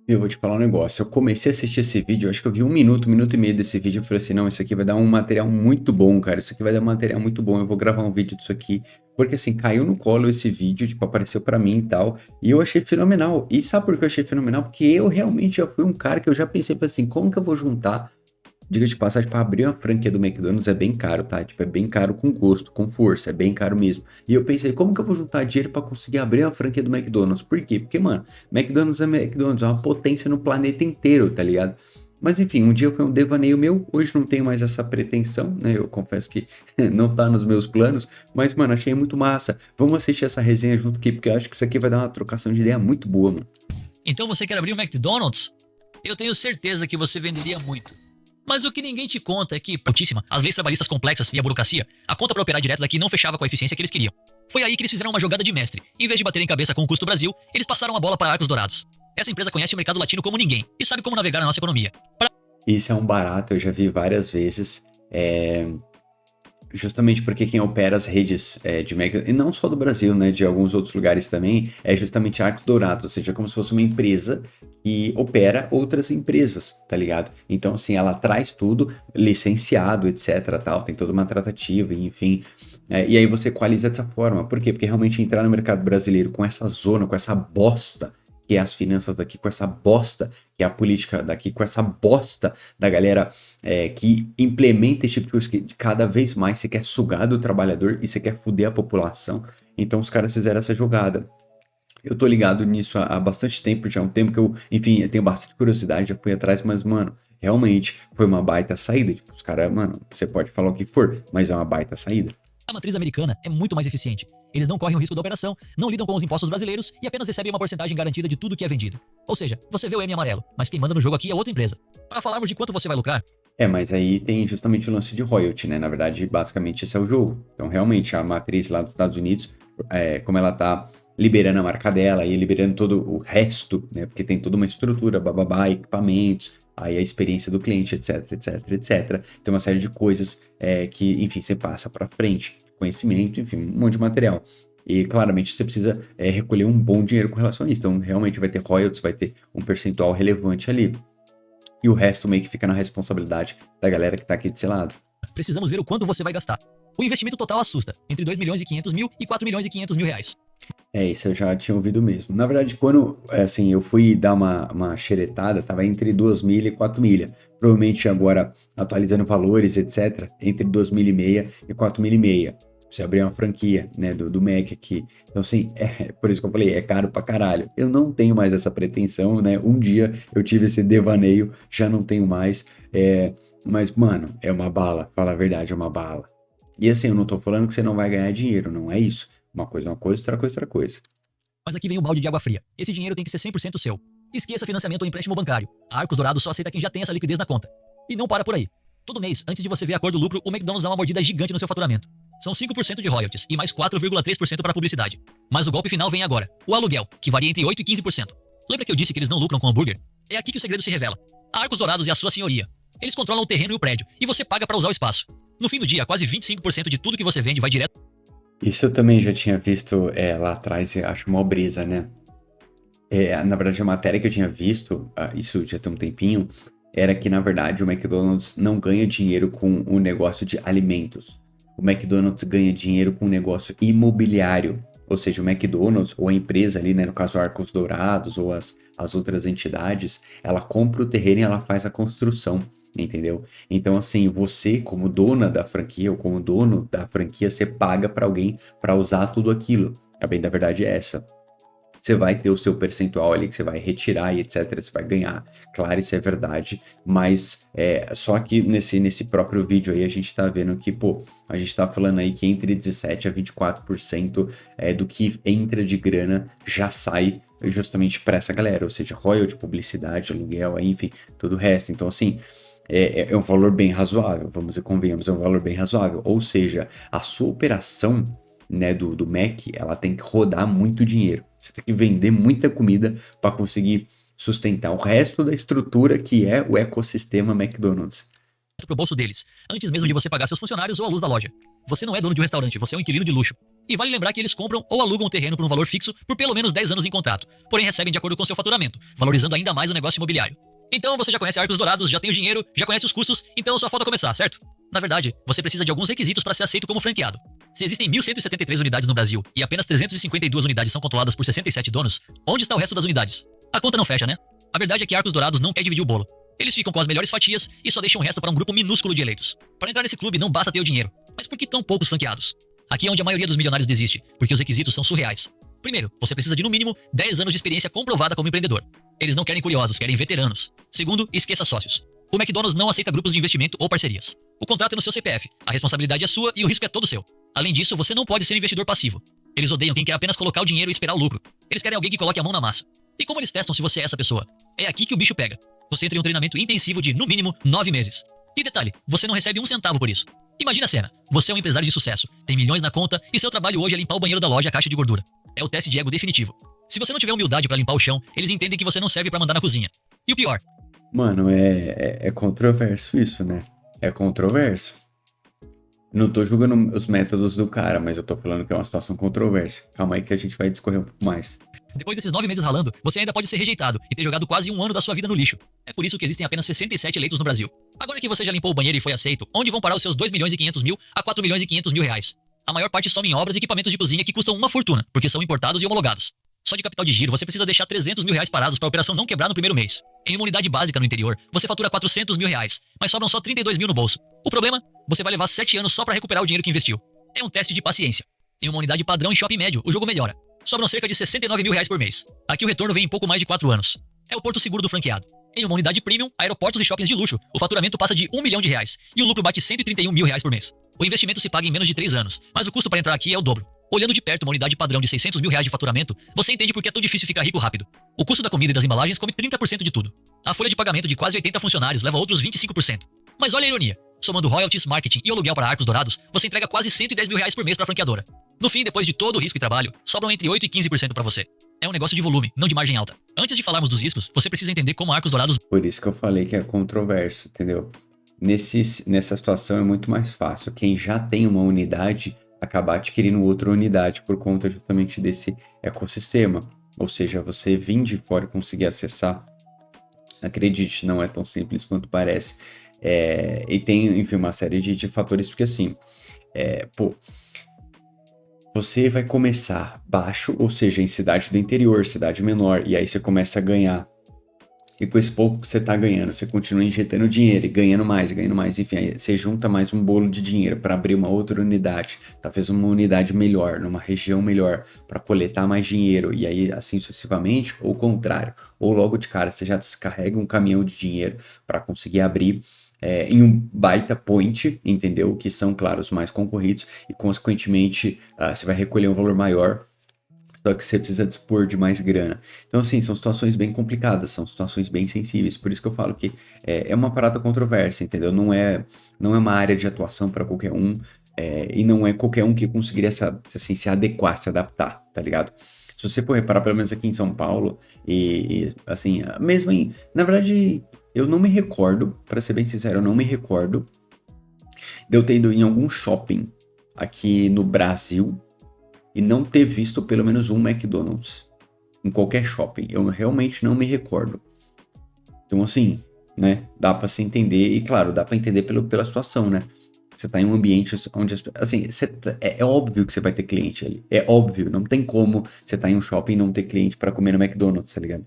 Eu vou te falar um negócio. Eu comecei a assistir esse vídeo, eu acho que eu vi um minuto e meio desse vídeo. Eu falei assim: não, isso aqui vai dar um material muito bom, cara. Isso aqui vai dar um material muito bom. Eu vou gravar um vídeo disso aqui. Porque assim, caiu no colo esse vídeo, tipo, apareceu pra mim e tal. E eu achei fenomenal. E sabe por que eu achei fenomenal? Porque eu realmente já fui um cara que eu já pensei assim: como que eu vou juntar. Diga de passagem, para abrir uma franquia do McDonald's é bem caro, tá? Tipo, é bem caro com gosto, com força, é bem caro mesmo. E eu pensei, como que eu vou juntar dinheiro para conseguir abrir uma franquia do McDonald's? Por quê? Porque, mano, McDonald's é uma potência no planeta inteiro, tá ligado? Mas enfim, um dia foi um devaneio meu, hoje não tenho mais essa pretensão, né? Eu confesso que não tá nos meus planos, mas, mano, achei muito massa. Vamos assistir essa resenha junto aqui, porque eu acho que isso aqui vai dar uma trocação de ideia muito boa, mano. Então você quer abrir um McDonald's? Eu tenho certeza que você venderia muito. Mas o que ninguém te conta é que, altíssima, as leis trabalhistas complexas e a burocracia, a conta para operar direto daqui não fechava com a eficiência que eles queriam. Foi aí que eles fizeram uma jogada de mestre. Em vez de baterem cabeça com o custo Brasil, eles passaram a bola para Arcos Dourados. Essa empresa conhece o mercado latino como ninguém e sabe como navegar na nossa economia. Isso é um barato, eu já vi várias vezes. Justamente porque quem opera as redes de mega, e não só do Brasil, né, de alguns outros lugares também, é justamente a Arcos Dourados, ou seja, como se fosse uma empresa que opera outras empresas, tá ligado? Então, assim, ela traz tudo licenciado, etc, tal, tem toda uma tratativa, enfim, e aí você equaliza dessa forma. Por quê? Porque realmente entrar no mercado brasileiro com essa zona, com essa bosta que é as finanças daqui, com essa bosta que é a política daqui, com essa bosta da galera que implementa esse tipo de coisa que cada vez mais você quer sugar do trabalhador e você quer fuder a população. Então os caras fizeram essa jogada. Eu tô ligado nisso há bastante tempo, já há um tempo que eu, enfim, eu tenho bastante curiosidade, já fui atrás, mas, mano, realmente foi uma baita saída. Tipo, os caras, mano, você pode falar o que for, mas é uma baita saída. A matriz americana é muito mais eficiente. Eles não correm o risco da operação, não lidam com os impostos brasileiros e apenas recebem uma porcentagem garantida de tudo que é vendido. Ou seja, você vê o M amarelo, mas quem manda no jogo aqui é outra empresa. Para falarmos de quanto você vai lucrar, Mas aí tem justamente o lance de royalty, né? Na verdade, basicamente esse é o jogo. Então, realmente, a matriz lá dos Estados Unidos, como ela tá liberando a marca dela e liberando todo o resto, né? Porque tem toda uma estrutura, bababá, equipamentos, aí a experiência do cliente, etc, etc, etc. Tem uma série de coisas que, enfim, você passa para frente. Conhecimento, enfim, um monte de material. E claramente você precisa recolher um bom dinheiro com relação a isso. Então, realmente vai ter royalties, vai ter um percentual relevante ali. E o resto meio que fica na responsabilidade da galera que tá aqui desse lado. precisamos ver o quanto você vai gastar. O investimento total assusta, entre 2 milhões e 500 mil e 4 milhões e 500 mil reais. Isso eu já tinha ouvido mesmo. Na verdade, quando assim, eu fui dar uma xeretada, tava entre 2 milha e 4 milha. Provavelmente agora, atualizando valores, etc., entre 2 milha e meia e 4 milha e meia. Você abrir uma franquia, né, do Mac aqui. Então, assim, por isso que eu falei, é caro pra caralho. Eu não tenho mais essa pretensão, né? Um dia eu tive esse devaneio, já não tenho mais. Mas, mano, é uma bala. Fala a verdade, é uma bala. E assim, eu não tô falando que você não vai ganhar dinheiro, não é isso. Uma coisa, outra coisa, outra coisa. Mas aqui vem o balde de água fria. Esse dinheiro tem que ser 100% seu. Esqueça financiamento ou empréstimo bancário. A Arcos Dourados só aceita quem já tem essa liquidez na conta. E não para por aí. Todo mês, antes de você ver a cor do lucro, o McDonald's dá uma mordida gigante no seu faturamento. São 5% de royalties e mais 4,3% para publicidade. Mas o golpe final vem agora. O aluguel, que varia entre 8 e 15%. Lembra que eu disse que eles não lucram com hambúrguer? É aqui que o segredo se revela. A Arcos Dourados e a sua senhoria. Eles controlam o terreno e o prédio, e você paga para usar o espaço. No fim do dia, quase 25% de tudo que você vende vai direto. Isso eu também já tinha visto lá atrás, e acho mó brisa, né? Na verdade, a matéria que eu tinha visto, isso já tem um tempinho, era que, na verdade, o McDonald's não ganha dinheiro com o negócio de alimentos. O McDonald's ganha dinheiro com o negócio imobiliário. Ou seja, o McDonald's, ou a empresa ali, né, no caso Arcos Dourados, ou as outras entidades, ela compra o terreno e ela faz a construção, entendeu? Então, assim, você, como dona da franquia, ou como dono da franquia, você paga para alguém para usar tudo aquilo. A bem da verdade é essa. Você vai ter o seu percentual ali que você vai retirar e etc. Você vai ganhar. Claro, isso é verdade. Mas só que nesse próprio vídeo aí a gente tá vendo que, pô, a gente tá falando aí que entre 17 a 24% do que entra de grana já sai justamente para essa galera. Ou seja, royalty, publicidade, aluguel, aí, enfim, todo o resto. Então, assim. É um valor bem razoável, vamos e convenhamos, é um valor bem razoável. Ou seja, a sua operação, né, do Mac, ela tem que rodar muito dinheiro. Você tem que vender muita comida para conseguir sustentar o resto da estrutura que é o ecossistema McDonald's. Pro bolso deles, antes mesmo de você pagar seus funcionários ou a luz da loja. Você não é dono de um restaurante, você é um inquilino de luxo. E vale lembrar que eles compram ou alugam o terreno por um valor fixo por pelo menos 10 anos em contrato, porém recebem de acordo com seu faturamento, valorizando ainda mais o negócio imobiliário. Então você já conhece Arcos Dourados, já tem o dinheiro, já conhece os custos, então só falta começar, certo? Na verdade, você precisa de alguns requisitos para ser aceito como franqueado. Se existem 1.173 unidades no Brasil e apenas 352 unidades são controladas por 67 donos, onde está o resto das unidades? A conta não fecha, né? A verdade é que Arcos Dourados não quer dividir o bolo. Eles ficam com as melhores fatias e só deixam o resto para um grupo minúsculo de eleitos. Para entrar nesse clube não basta ter o dinheiro. Mas por que tão poucos franqueados? Aqui é onde a maioria dos milionários desiste, porque os requisitos são surreais. Primeiro, você precisa de no mínimo 10 anos de experiência comprovada como empreendedor. Eles não querem curiosos, querem veteranos. Segundo, esqueça sócios. O McDonald's não aceita grupos de investimento ou parcerias. O contrato é no seu CPF, a responsabilidade é sua e o risco é todo seu. Além disso, você não pode ser investidor passivo. Eles odeiam quem quer apenas colocar o dinheiro e esperar o lucro. Eles querem alguém que coloque a mão na massa. E como eles testam se você é essa pessoa? É aqui que o bicho pega. Você entra em um treinamento intensivo de, no mínimo, 9 meses. E detalhe, você não recebe um centavo por isso. Imagina a cena. Você é um empresário de sucesso, tem milhões na conta e seu trabalho hoje é limpar o banheiro da loja e a caixa de gordura. É o teste de ego definitivo. Se você não tiver humildade pra limpar o chão, eles entendem que você não serve pra mandar na cozinha. E o pior, Mano, é controverso isso, né? É controverso. Não tô julgando os métodos do cara, mas eu tô falando que é uma situação controversa. Calma aí que a gente vai discorrer um pouco mais. depois desses 9 meses ralando, você ainda pode ser rejeitado e ter jogado quase um ano da sua vida no lixo. É por isso que existem apenas 67 eleitos no Brasil. Agora que você já limpou o banheiro e foi aceito, onde vão parar os seus 2 milhões e 500 mil a 4 milhões e 500 mil reais? A maior parte some em obras e equipamentos de cozinha que custam uma fortuna, porque são importados e homologados. Só de capital de giro, você precisa deixar 300 mil reais parados para a operação não quebrar no primeiro mês. Em uma unidade básica no interior, você fatura 400 mil reais, mas sobram só 32 mil no bolso. O problema? Você vai levar 7 anos só para recuperar o dinheiro que investiu. É um teste de paciência. Em uma unidade padrão em shopping médio, o jogo melhora. Sobram cerca de 69 mil reais por mês. Aqui o retorno vem em pouco mais de 4 anos. É o porto seguro do franqueado. Em uma unidade premium, aeroportos e shoppings de luxo, o faturamento passa de 1 milhão de reais e o lucro bate 131 mil reais por mês. O investimento se paga em menos de 3 anos, mas o custo para entrar aqui é o dobro. Olhando de perto uma unidade padrão de 600 mil reais de faturamento, você entende por que é tão difícil ficar rico rápido. O custo da comida e das embalagens come 30% de tudo. A folha de pagamento de quase 80 funcionários leva outros 25%. Mas olha a ironia. Somando royalties, marketing e aluguel para Arcos Dourados, você entrega quase 110 mil reais por mês para a franqueadora. No fim, depois de todo o risco e trabalho, sobram entre 8 e 15% para você. É um negócio de volume, não de margem alta. Antes de falarmos dos riscos, você precisa entender como a Arcos Dourados... Por isso que eu falei que é controverso, entendeu? Nessa situação é muito mais fácil quem já tem uma unidade acabar adquirindo outra unidade por conta justamente desse ecossistema. Ou seja, você vir de fora e conseguir acessar, acredite, não é tão simples quanto parece. E tem, enfim, uma série de fatores, porque assim, você vai começar baixo, ou seja, em cidade do interior, cidade menor, e aí você começa a ganhar. E com esse pouco que você tá ganhando, você continua injetando dinheiro e ganhando mais, enfim, aí você junta mais um bolo de dinheiro para abrir uma outra unidade, talvez uma unidade melhor, numa região melhor, para coletar mais dinheiro, e aí assim sucessivamente, ou o contrário, ou logo de cara você já descarrega um caminhão de dinheiro para conseguir abrir em um baita point, entendeu? Que são, claro, os mais concorridos, e consequentemente você vai recolher um valor maior. Só que você precisa dispor de mais grana. Então, assim, são situações bem complicadas, são situações bem sensíveis. Por isso que eu falo que é uma parada controversa, entendeu? Não é uma área de atuação para qualquer um, e não é qualquer um que conseguiria assim, se adequar, se adaptar, tá ligado? Se você for reparar, pelo menos aqui em São Paulo, assim, mesmo em... Na verdade, eu não me recordo, para ser bem sincero, eu não me recordo de eu ter ido em algum shopping aqui no Brasil e não ter visto pelo menos um McDonald's em qualquer shopping. Eu realmente não me recordo. Então, assim, né? Dá pra se entender. E, claro, dá pra entender pela situação, né? Você tá em um ambiente onde... Assim, é óbvio que você vai ter cliente ali. É óbvio. Não tem como você tá em um shopping e não ter cliente pra comer no McDonald's, tá ligado?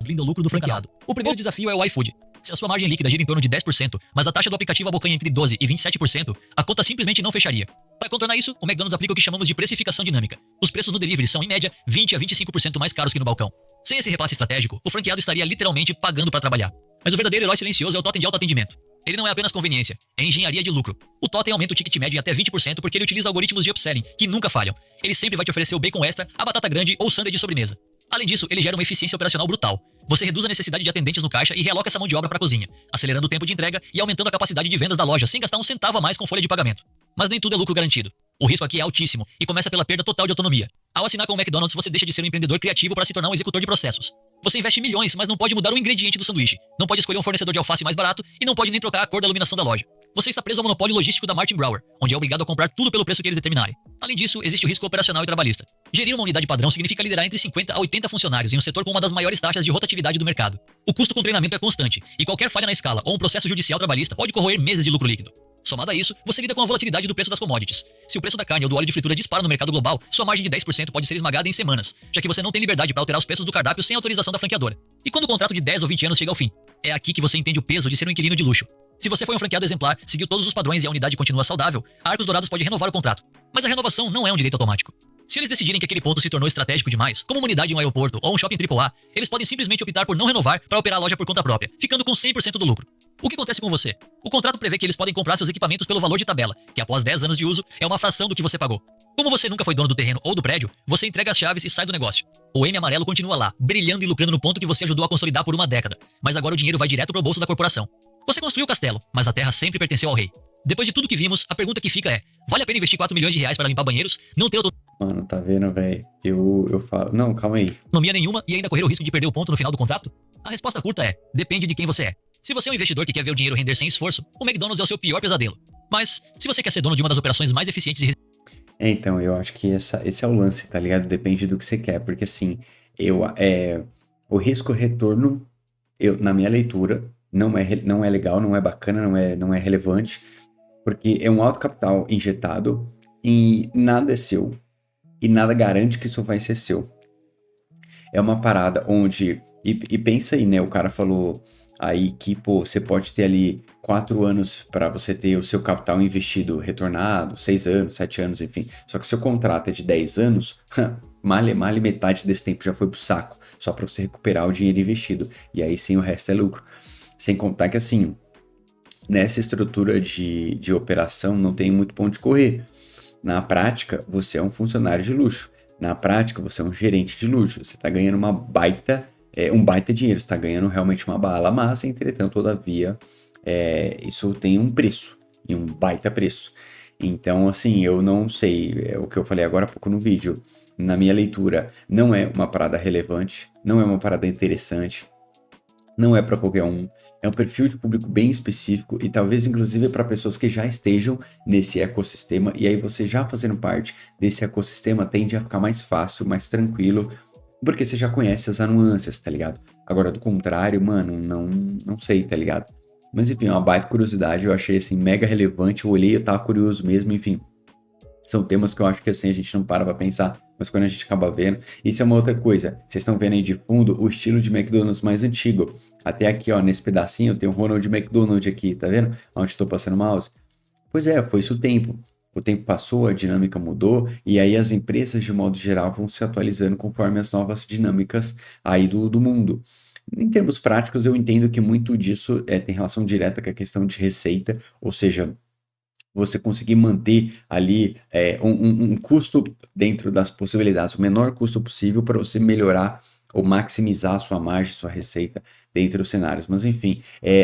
blinda o lucro do franqueado. O primeiro desafio é o iFood. Se a sua margem líquida gira em torno de 10%, mas a taxa do aplicativo abocanha entre 12% e 27%, a conta simplesmente não fecharia. Para contornar isso, o McDonald's aplica o que chamamos de precificação dinâmica. Os preços no delivery são, em média, 20 a 25% mais caros que no balcão. Sem esse repasse estratégico, o franqueado estaria literalmente pagando para trabalhar. Mas o verdadeiro herói silencioso é o totem de autoatendimento. Ele não é apenas conveniência, é engenharia de lucro. O totem aumenta o ticket médio em até 20% porque ele utiliza algoritmos de upselling, que nunca falham. Ele sempre vai te oferecer o bacon extra, a batata grande ou o sundae de sobremesa. Além disso, ele gera uma eficiência operacional brutal. Você reduz a necessidade de atendentes no caixa e realoca essa mão de obra para a cozinha, acelerando o tempo de entrega e aumentando a capacidade de vendas da loja sem gastar um centavo a mais com folha de pagamento. Mas nem tudo é lucro garantido. O risco aqui é altíssimo e começa pela perda total de autonomia. Ao assinar com o McDonald's, você deixa de ser um empreendedor criativo para se tornar um executor de processos. Você investe milhões, mas não pode mudar o ingrediente do sanduíche, não pode escolher um fornecedor de alface mais barato e não pode nem trocar a cor da iluminação da loja. você está preso ao monopólio logístico da Martin Brower, onde é obrigado a comprar tudo pelo preço que eles determinarem. Além disso, existe o risco operacional e trabalhista. Gerir uma unidade padrão significa liderar entre 50 a 80 funcionários em um setor com uma das maiores taxas de rotatividade do mercado. O custo com treinamento é constante, e qualquer falha na escala ou um processo judicial trabalhista pode corroer meses de lucro líquido. Somado a isso, você lida com a volatilidade do preço das commodities. Se o preço da carne ou do óleo de fritura dispara no mercado global, sua margem de 10% pode ser esmagada em semanas, já que você não tem liberdade para alterar os preços do cardápio sem autorização da franqueadora. E quando o contrato de 10 ou 20 anos chega ao fim? É aqui que você entende o peso de ser um inquilino de luxo. Se você foi um franqueado exemplar, seguiu todos os padrões e a unidade continua saudável, a Arcos Dourados pode renovar o contrato. Mas a renovação não é um direito automático. Se eles decidirem que aquele ponto se tornou estratégico demais, como uma unidade em um aeroporto ou um shopping AAA, eles podem simplesmente optar por não renovar para operar a loja por conta própria, ficando com 100% do lucro. O que acontece com você? O contrato prevê que eles podem comprar seus equipamentos pelo valor de tabela, que após 10 anos de uso é uma fração do que você pagou. Como você nunca foi dono do terreno ou do prédio, você entrega as chaves e sai do negócio. O M amarelo continua lá, brilhando e lucrando no ponto que você ajudou a consolidar por uma década, mas agora o dinheiro vai direto pro bolso da corporação. Você construiu o castelo, mas a terra sempre pertenceu ao rei. Depois de tudo que vimos, a pergunta que fica é: vale a pena investir 4 milhões de reais para limpar banheiros, não ter Mano, tá vendo, velho? Eu falo... Não, calma aí. autonomia nenhuma e ainda correr o risco de perder o ponto no final do contrato? A resposta curta é: depende de quem você é. Se você é um investidor que quer ver o dinheiro render sem esforço, o McDonald's é o seu pior pesadelo. Mas, se você quer ser dono de uma das operações mais eficientes e Então, eu acho que esse é o lance, tá ligado? Depende do que você quer, porque assim, o risco-retorno, na minha leitura, não é legal, não é bacana, não é relevante, porque é um alto capital injetado e nada é seu, e nada garante que isso vai ser seu. É uma parada onde. E pensa aí, né? O cara falou aí que, pô, você pode ter ali 4 anos para você ter o seu capital investido retornado, 6 anos, 7 anos, enfim. Só que seu contrato é de 10 anos, male metade desse tempo já foi pro saco, só para você recuperar o dinheiro investido. E aí sim o resto é lucro. Sem contar que, assim, nessa estrutura de operação não tem muito ponto de correr. Na prática, você é um funcionário de luxo. Na prática, você é um gerente de luxo. Você está ganhando um baita dinheiro. Você está ganhando realmente uma bala massa. Entretanto, todavia, isso tem um preço. E um baita preço. Então, assim, eu não sei. É o que eu falei agora há pouco no vídeo. Na minha leitura, não é uma parada relevante. Não é uma parada interessante. Não é para qualquer um. É um perfil de público bem específico e talvez inclusive para pessoas que já estejam nesse ecossistema, e aí você já fazendo parte desse ecossistema tende a ficar mais fácil, mais tranquilo, porque você já conhece as nuances, tá ligado? Agora, do contrário, mano, não sei, tá ligado? Mas enfim, uma baita curiosidade, eu achei assim mega relevante, eu olhei, eu tava curioso mesmo, enfim. São temas que eu acho que assim a gente não para pra pensar, mas quando a gente acaba vendo. Isso é uma outra coisa. Vocês estão vendo aí de fundo o estilo de McDonald's mais antigo. Até aqui, ó, nesse pedacinho, tem o Ronald McDonald aqui, tá vendo? Onde estou passando o mouse. Pois é, foi isso o tempo. O tempo passou, a dinâmica mudou, e aí as empresas, de modo geral, vão se atualizando conforme as novas dinâmicas aí do mundo. Em termos práticos, eu entendo que muito disso tem relação direta com a questão de receita, ou seja, você conseguir manter ali um custo dentro das possibilidades, o menor custo possível para você melhorar ou maximizar a sua margem, sua receita dentro dos cenários. Mas enfim,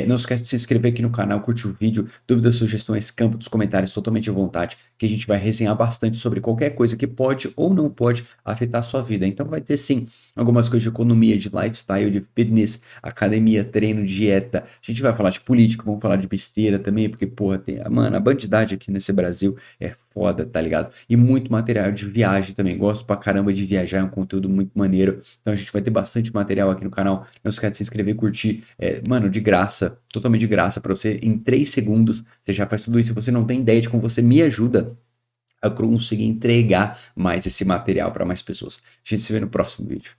não esquece de se inscrever aqui no canal, curtir o vídeo, dúvidas, sugestões, campo dos comentários totalmente à vontade, que a gente vai resenhar bastante sobre qualquer coisa que pode ou não pode afetar a sua vida. Então vai ter sim algumas coisas de economia, de lifestyle, de fitness, academia, treino, dieta. A gente vai falar de política, vamos falar de besteira também, porque porra, mano, a bandidade aqui nesse Brasil é foda, tá ligado? E muito material de viagem também, gosto pra caramba de viajar, é um conteúdo muito maneiro. Então a gente vai ter bastante material aqui no canal. Não esquece de se inscrever, curtir, mano, de graça, totalmente de graça para você. Em 3 segundos você já faz tudo isso. Se você não tem ideia de como você me ajuda a conseguir entregar mais esse material para mais pessoas. A gente se vê no próximo vídeo.